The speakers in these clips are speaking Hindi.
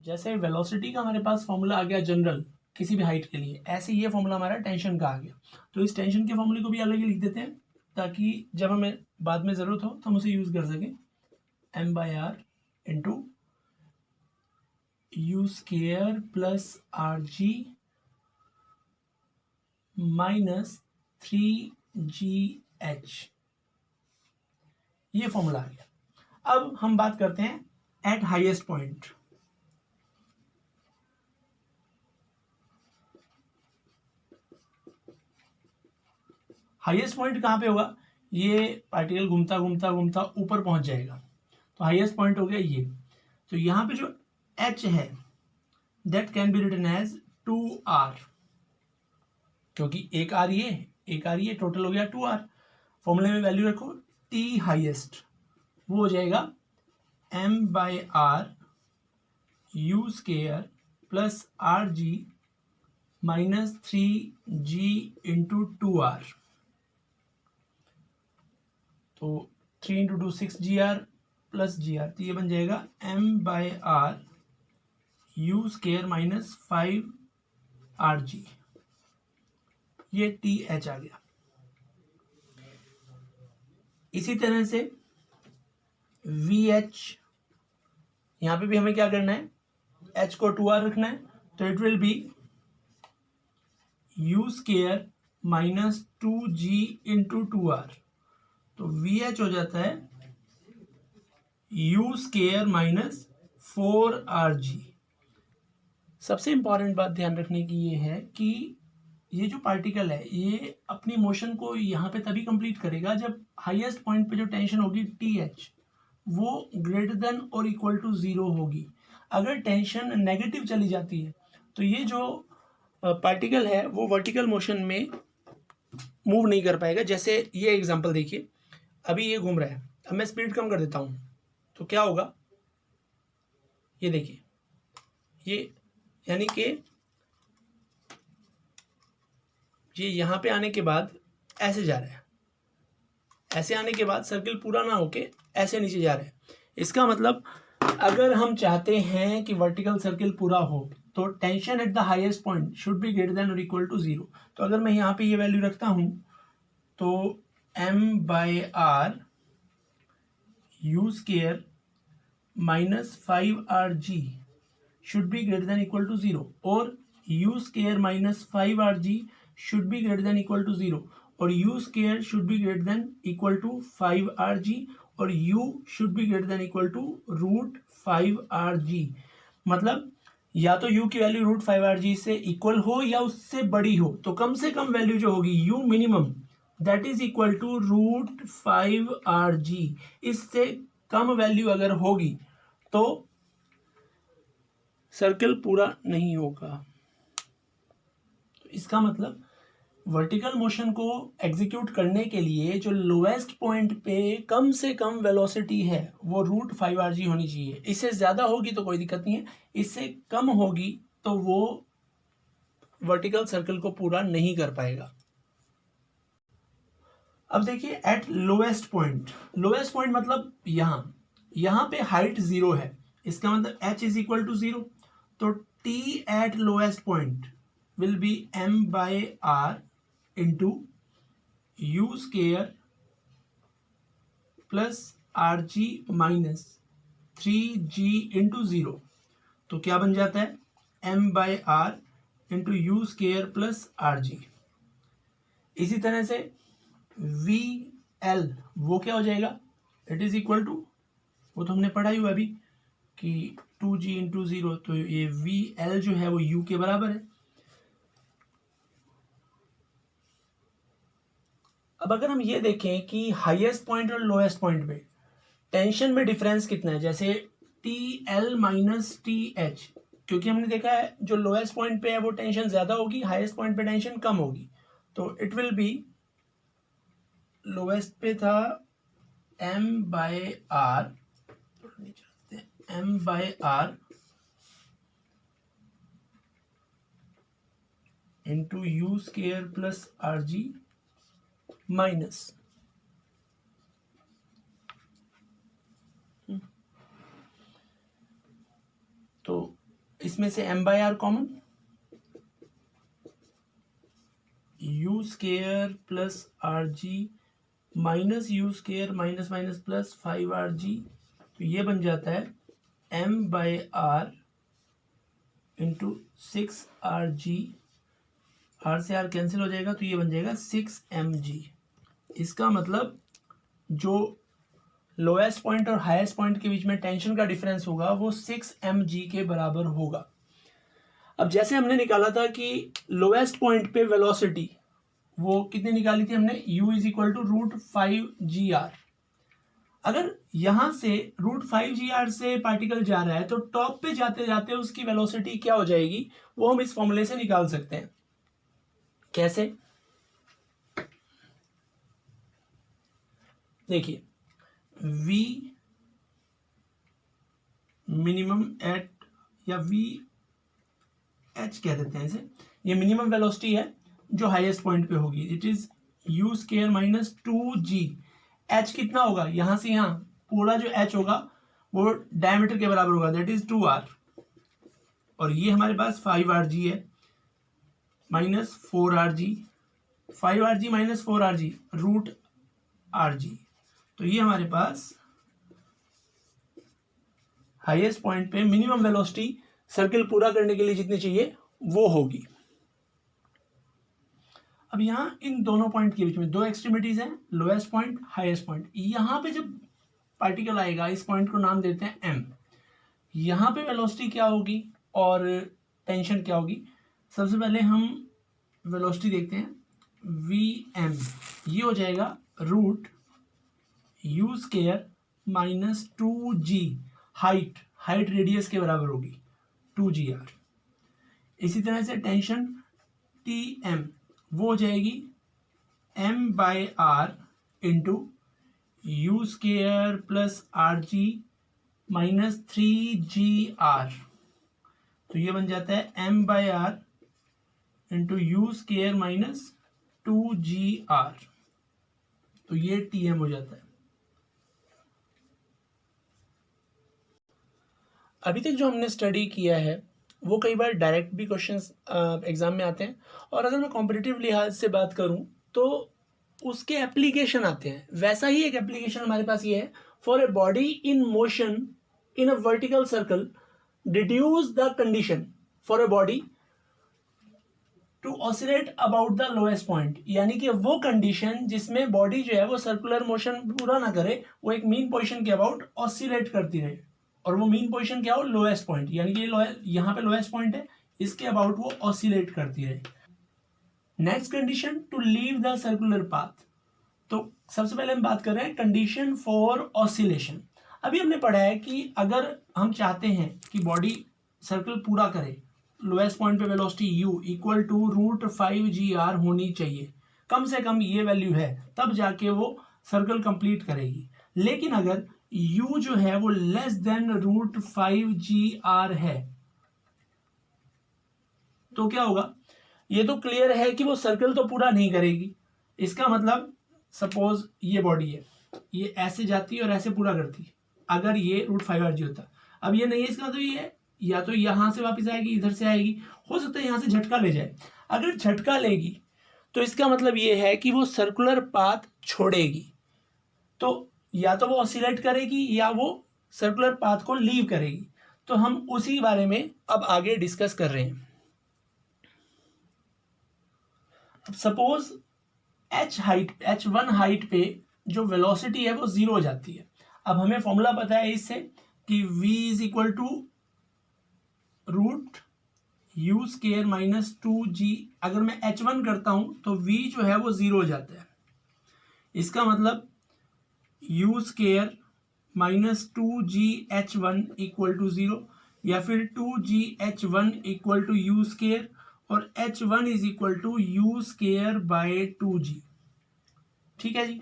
जैसे वेलोसिटी का हमारे पास फॉर्मूला आ गया जनरल किसी भी हाइट के लिए, ऐसे ये फॉर्मूला हमारा टेंशन का आ गया। तो इस टेंशन के फॉर्मूले को भी अलग ही लिख देते हैं ताकि जब हमें बाद में ज़रूरत हो तो हम उसे यूज़ कर सकें। m/r into U square plus RG minus 3GH, ये फॉर्मूला आ गया। अब हम बात करते हैं eight highest point. Highest point कहाँ पे होगा? ये पार्टिकल घूमता घूमता घूमता ऊपर पहुंच जाएगा, तो हाईएस्ट पॉइंट हो गया ये। तो यहाँ पे जो h है that can be written as 2r, क्योंकि एक r ये टोटल हो गया 2r। फॉर्मूले में वैल्यू रखो t हाईएस्ट, वो हो जाएगा m/r U square plus RG minus 3G into 2r। तो 3 इंटू 2 6GR प्लस GR, तो ये बन जाएगा m/r U square minus 5RG, ये TH आ गया। इसी तरह से VH, यहाँ पे भी हमें क्या करना है, H को 2R रखना है, तो it will B you square minus 2G into 2R। तो VH हो जाता है यू स्केयर माइनस 4RG। सबसे इंपॉर्टेंट बात ध्यान रखने की ये है कि ये जो पार्टिकल है ये अपनी मोशन को यहाँ पे तभी कंप्लीट करेगा जब हाईएस्ट पॉइंट पे जो टेंशन होगी TH वो ग्रेटर देन और इक्वल टू 0 होगी। अगर टेंशन नेगेटिव चली जाती है तो ये जो पार्टिकल है वो वर्टिकल मोशन में मूव नहीं कर पाएगा। जैसे ये एग्जांपल देखिए, अभी ये घूम रहा है, अब मैं स्पीड कम कर देता हूँ तो क्या होगा, ये देखिए, ये यानी कि ये यहाँ पे आने के बाद ऐसे जा रहा है, ऐसे आने के बाद सर्किल पूरा ना होके ऐसे नीचे जा रहा है। इसका मतलब अगर हम चाहते हैं कि वर्टिकल सर्किल पूरा हो तो tension at the highest point should be greater then और इक्वल टू 0। तो अगर मैं यहाँ पे ये वैल्यू रखता हूँ तो m/r U square minus 5RG should be greater than equal to 0, और U square minus 5RG should be greater than equal to 0, और U square should be greater than equal to 5RG, और u should be greater than equal to √5RG। मतलब या तो u की वैल्यू √5RG से इक्वल हो या उससे बड़ी हो, तो कम से कम वैल्यू जो होगी u minimum that is equal to √5RG। इससे कम वैल्यू अगर होगी तो सर्कल पूरा नहीं होगा। तो इसका मतलब वर्टिकल मोशन को एग्जीक्यूट करने के लिए जो लोएस्ट पॉइंट पे कम से कम वेलोसिटी है वो √5RG होनी चाहिए। इससे ज़्यादा होगी तो कोई दिक्कत नहीं है, इससे कम होगी तो वो वर्टिकल सर्कल को पूरा नहीं कर पाएगा। अब देखिए एट लोएस्ट पॉइंट मतलब यहाँ पे हाइट 0 है, इसका मतलब h इज इक्वल टू 0, तो t eight lowest point will be m/r into U square plus RG minus 3G into 0। तो क्या बन जाता है, m/r into U square plus RG। इसी तरह से VL वो क्या हो जाएगा, इट इज इक्वल टू, वो तो हमने पढ़ा ही हुआ अभी कि 2G इंटू 0, तो ये VL जो है वो U के बराबर है। अब अगर हम ये देखें कि हाईएस्ट पॉइंट और लोएस्ट पॉइंट पे टेंशन में डिफरेंस कितना है, जैसे TL माइनस TH, क्योंकि हमने देखा है जो लोएस्ट पॉइंट पे है वो टेंशन ज़्यादा होगी, हाईएस्ट पॉइंट पे टेंशन कम होगी, तो इट विल बी, लोएस्ट पे था m/r into U square plus RG minus, तो इसमें से m by R common, U square plus R G minus U square minus minus plus 5rg, तो ये बन जाता है m by R into 6rg, R से आर कैंसिल हो जाएगा तो ये बन जाएगा 6mg। इसका मतलब जो लोएस्ट पॉइंट और हाईएस्ट पॉइंट के बीच में टेंशन का डिफरेंस होगा वो 6mg के बराबर होगा। अब जैसे हमने निकाला था कि लोएस्ट पॉइंट पे वेलोसिटी वो कितनी निकाली थी हमने, u is equal to √5gr। अगर यहां से √5gr से पार्टिकल जा रहा है तो टॉप पे जाते जाते उसकी वेलोसिटी क्या हो जाएगी, वो हम इस फॉर्मूले से निकाल सकते हैं। कैसे, देखिए v मिनिमम एट, या v h कह देते हैं इसे, ये मिनिमम वेलोसिटी है जो हाईएस्ट पॉइंट पे होगी, it is u square minus 2g। h कितना होगा, यहां से यहां पूरा जो h होगा वो डायमीटर के बराबर होगा, दैट इज 2r, और ये हमारे पास 5rg है minus 4rg, 5rg minus 4rg √rg, तो ये हमारे पास हाईएस्ट पॉइंट पे मिनिमम वेलोसिटी सर्किल पूरा करने के लिए जितनी चाहिए वो होगी। अब यहां इन दोनों पॉइंट के बीच में दो एक्सट्रीमिटीज हैं, लोएस्ट पॉइंट हाईएस्ट पॉइंट। यहां पे जब पार्टिकल आएगा इस पॉइंट को नाम देते हैं m, यहां पे वेलोसिटी क्या होगी और टेंशन क्या होगी। सबसे पहले हम वेलोसिटी देखते हैं, vm ये हो जाएगा √u square minus 2g, height radius के बराबर होगी 2gr। इसी तरह से टेंशन tm वो हो जाएगी m by R into U square plus R G minus 3gr, तो ये बन जाता है m by R into U square minus 2gr, तो ये tm हो जाता है। अभी तक जो हमने स्टडी किया है वो कई बार डायरेक्ट भी क्वेश्चंस एग्जाम में आते हैं, और अगर मैं कॉम्पिटिटिव लिहाज से बात करूं तो उसके एप्लीकेशन आते हैं। वैसा ही एक एप्लीकेशन हमारे पास ये है, for a body in motion in a vertical circle deduce the condition for a body to oscillate about the lowest point, यानी कि वो कंडीशन जिसमें बॉडी जो है वो सर्कुलर मोशन पूरा ना करे, वो एक मीन पोजीशन के अबाउट ऑसिलेट करती रहे, और वो मीन पोजीशन क्या हो, लोएस्ट पॉइंट, यानी कि यहाँ पे लोएस्ट पॉइंट है, इसके अबाउट वो ऑसिलेट करती रहे। Next condition to leave the circular path, तो सबसे पहले हम बात कर रहे हैं कंडीशन फॉर ऑसिलेशन। अभी हमने पढ़ा है कि अगर हम चाहते हैं कि बॉडी सर्कल पूरा करे, लोएस्ट पॉइंट पे velocity u equal to √5gr होनी चाहिए, कम से कम ये वैल्यू है, तब जाके वो सर्कल कंप्लीट करेगी। लेकिन अगर u जो है वो लेस देन √5gr है तो क्या होगा, ये तो क्लियर है कि वो सर्कल तो पूरा नहीं करेगी। इसका मतलब सपोज ये बॉडी है, ये ऐसे जाती है और ऐसे पूरा करती है, अगर ये √5rg होता, अब ये नहीं है, इसका तो ये या तो यहां से वापस आएगी, इधर से आएगी, हो सकता है यहां से झटका ले जाए। अगर झटका लेगी तो इसका मतलब ये है कि वो सर्कुलर पाथ छोड़ेगी, तो या तो वो ऑसिलेट करेगी या वो सर्कुलर पाथ को लीव करेगी। तो हम उसी बारे में अब आगे डिस्कस कर रहे हैं। अब सपोज h1 हाइट पे जो वेलोसिटी है वो 0 हो जाती है। अब हमें फॉर्मूला पता है इससे कि v is equal to √u square minus 2g। अगर मैं h1 करता हूं तो v जो है वो 0 हो जाता है, इसका मतलब u square minus 2gh1 equal to 0, या फिर 2gh1 equal to u square, और h1 is equal to u square by 2g। ठीक है जी,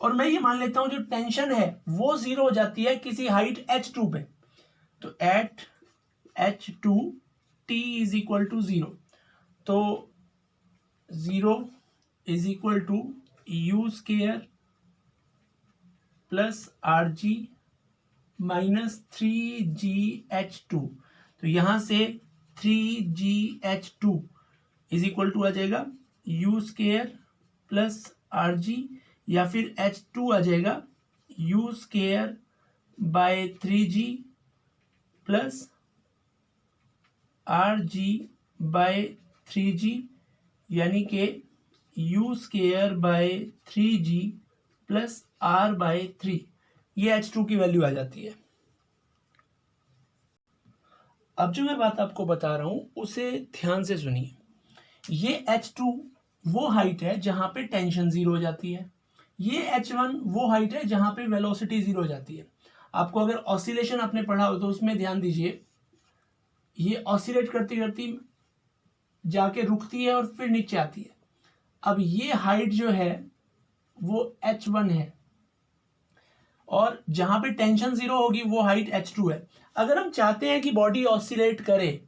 और मैं ये मान लेता हूं जो टेंशन है वो 0 हो जाती है किसी हाइट h2 पे, तो at h2 t is equal to 0, तो 0 is equal to u square plus R G minus 3gh2, तो यहाँ से 3GH2 इज इक्वल टू आ जाएगा U स्केयर प्लस RG, या फिर H2 आ जाएगा U square by 3G plus RG by 3G, यानी कि U square by 3G plus R by 3, ये H2 की वैल्यू आ जाती है। अब जो मैं बात आपको बता रहा हूं उसे ध्यान से सुनिए। ये H2 वो हाइट है जहां पे टेंशन जीरो हो जाती है, ये H1 वो हाइट है जहां पे वेलोसिटी जीरो हो जाती है। आपको अगर ऑसिलेशन आपने पढ़ा हो तो उसमें ध्यान दीजिए, ये ऑसिलेट करती करती जाके रुकती है और फिर नीचे आती है। अब ये हाइट जो है वो H1 है, और जहां पे टेंशन जीरो होगी वो हाइट H2 है। अगर हम चाहते हैं कि बॉडी ऑसिलेट करे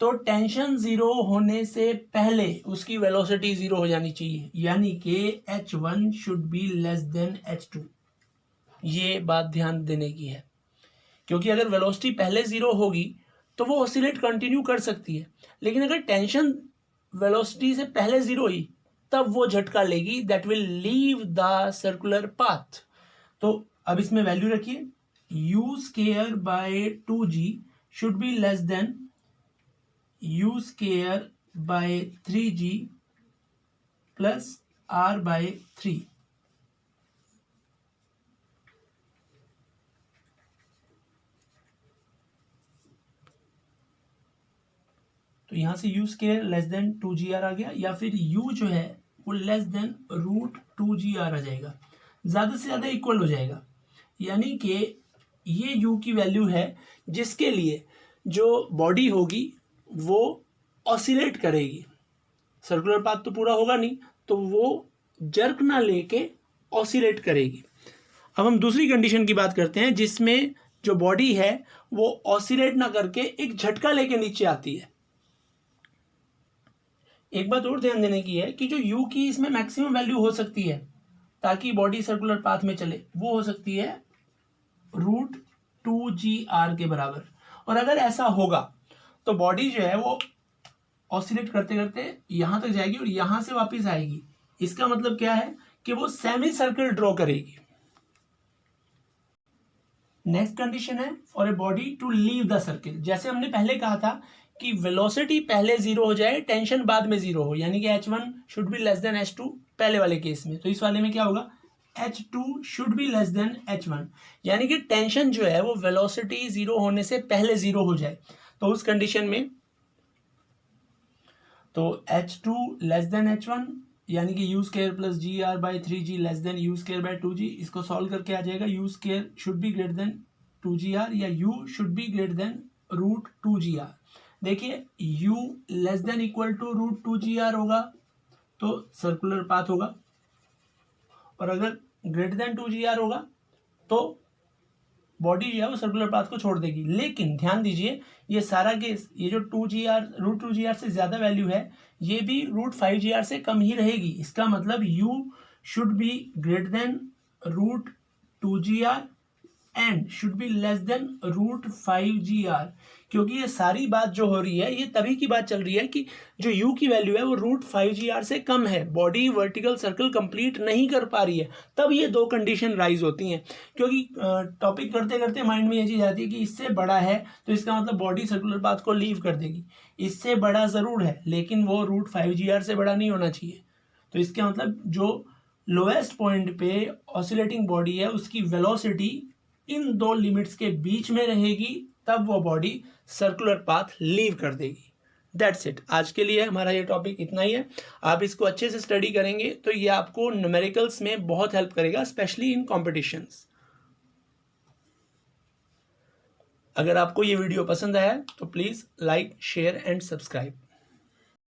तो टेंशन जीरो होने से पहले उसकी वेलोसिटी जीरो हो जानी चाहिए, यानी कि H1 should be less then H2। ये बात ध्यान देने की है, क्योंकि अगर वेलोसिटी पहले जीरो होगी तो वो ऑसिलेट कंटिन्यू कर सकती है, लेकिन अगर टेंशन वेलोसिटी से पहले जीरो हुई तब वो झटका लेगी, that will leave the circular path. तो अब इसमें वैल्यू रखिए, U square by 2G should be less than U square by 3G plus R by 3। तो यहां से U square less than 2GR आ गया, या फिर U जो है वो लेस देन √2GR आ जाएगा, ज्यादा से ज्यादा इक्वल हो जाएगा। यानी कि ये U की वैल्यू है जिसके लिए जो बॉडी होगी वो ऑसिलेट करेगी। सर्कुलर पाथ तो पूरा होगा नहीं, तो वो जर्क ना लेके ऑसिलेट करेगी। अब हम दूसरी कंडीशन की बात करते हैं जिसमें जो बॉडी है वो ऑसिलेट ना करके एक झटका लेके नीचे आती है। एक बात और ध्यान देने की है कि जो U की इसमें मैक्सिमम वैल्यू हो सकती है ताकि बॉडी सर्कुलर पाथ में चले, वो हो सकती है √2GR के बराबर। और अगर ऐसा होगा तो बॉडी जो है वो ऑसिलेट करते करते यहां तक जाएगी और यहां से वापस आएगी। इसका मतलब क्या है कि वो सेमी सर्कल ड्रॉ करेगी। नेक्स्ट कंडीशन है for a body to leave the circle. जैसे हमने पहले कहा था कि वेलोसिटी पहले जीरो हो जाए, टेंशन बाद में जीरो हो, यानी कि H1 should be less then H2 पहले वाले केस में। तो इस वाले में क्या होगा, H2 should be less then H1, यानी कि टेंशन जो है वो वेलोसिटी जीरो होने से पहले जीरो हो जाए। तो उस कंडीशन में तो H2 लेस देन H1, यानी कि U square plus GR by 3G less than U square by 2G। इसको सॉल्व करके आ जाएगा U square should be greater than 2GR, या U should be greater than √2GR। देखिए U less than equal to √2GR होगा तो सर्कुलर पाथ होगा, और अगर ग्रेटर देन 2GR होगा तो बॉडी जो है वो सर्कुलर पाथ को छोड़ देगी। लेकिन ध्यान दीजिए, ये सारा केस, ये जो √2GR से ज्यादा वैल्यू है ये भी √5GR से कम ही रहेगी। इसका मतलब U should be greater than √2GR and should be less then √5GR, क्योंकि ये सारी बात जो हो रही है ये तभी की बात चल रही है कि जो U की वैल्यू है वो √5GR से कम है, बॉडी वर्टिकल सर्कल कंप्लीट नहीं कर पा रही है, तब ये दो कंडीशन राइज होती हैं। क्योंकि टॉपिक करते करते माइंड में ये चीज आती है कि इससे बड़ा है तो इसका मतलब बॉडी सर्कुलर पाथ को लीव कर देगी। इससे बड़ा जरूर है लेकिन वो √5GR से बड़ा नहीं होना चाहिए। तो इसका मतलब जो लोएस्ट पॉइंट पे ऑसिलेटिंग बॉडी है उसकी वेलोसिटी इन दो लिमिट्स के बीच में रहेगी, तब वो बॉडी सर्कुलर पाथ लीव कर देगी। That's it. आज के लिए हमारा ये टॉपिक इतना ही है। आप इसको अच्छे से स्टडी करेंगे तो ये आपको न्यूमेरिकल्स में बहुत हेल्प करेगा, स्पेशली इन कॉम्पिटिशन्स। अगर आपको ये वीडियो पसंद आया तो please like, share and subscribe.